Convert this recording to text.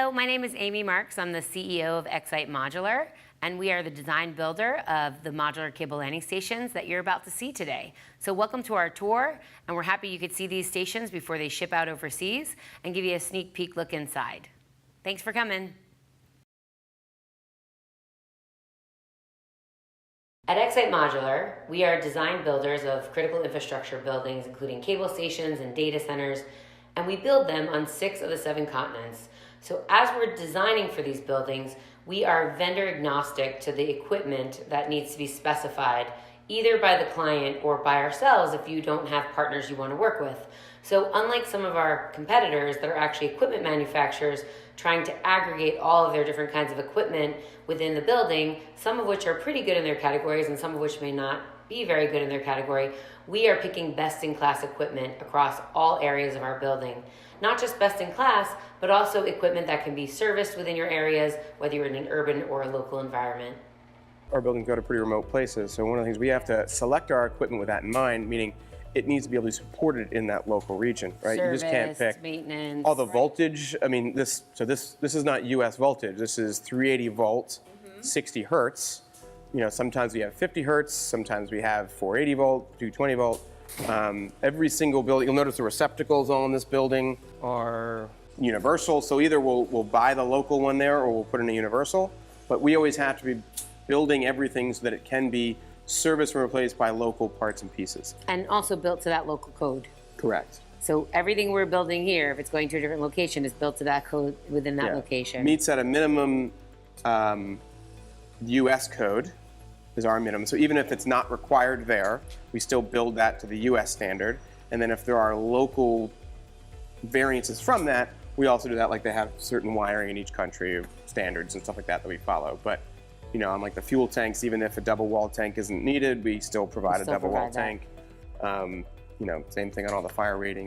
Hello, my name is Amy Marks. I'm the CEO of Excite Modular, and we are the design builder of the modular cable landing stations that you're about to see today. So welcome to our tour, and we're happy you could see these stations before they ship out overseas and give you a sneak peek look inside. Thanks for coming. At Excite Modular, we are design builders of critical infrastructure buildings, including cable stations and data centers, and we build them on 6 of the 7 continents. So as we're designing for these buildings, we are vendor agnostic to the equipment that needs to be specified, either by the client or by ourselves if you don't have partners you want to work with. So unlike some of our competitors that are actually equipment manufacturers trying to aggregate all of their different kinds of equipment within the building, some of which are pretty good in their categories and some of which may not be very good in their category, we are picking best-in-class equipment across all areas of our building. Not just best-in-class, but also equipment that can be serviced within your areas, whether you're in an urban or a local environment. Our buildings go to pretty remote places, so one of the things we have to select our equipment with that in mind, meaning it needs to be able to be supported in that local region, right? Service, you just can't pick maintenance. all the voltage. I mean, this is not US voltage. This is 380 volt, 60 hertz. You know, sometimes we have 50 hertz, sometimes we have 480 volt, 220 volt. Every single building, you'll notice the receptacles on this building are universal. So either we'll buy the local one there or we'll put in a universal. But we always have to be building everything so that it can be serviced and replaced by local parts and pieces. And also built to that local code. Correct. So everything we're building here, if it's going to a different location, is built to that code within that location. Meets at a minimum US code is our minimum. So even if it's not required there, we still build that to the US standard. And then if there are local variances from that, we also do that, like they have certain wiring in each country, standards and stuff like that we follow. But you know, unlike the fuel tanks, even if a double wall tank isn't needed, we still provide a double wall tank. You know, same thing on all the fire ratings.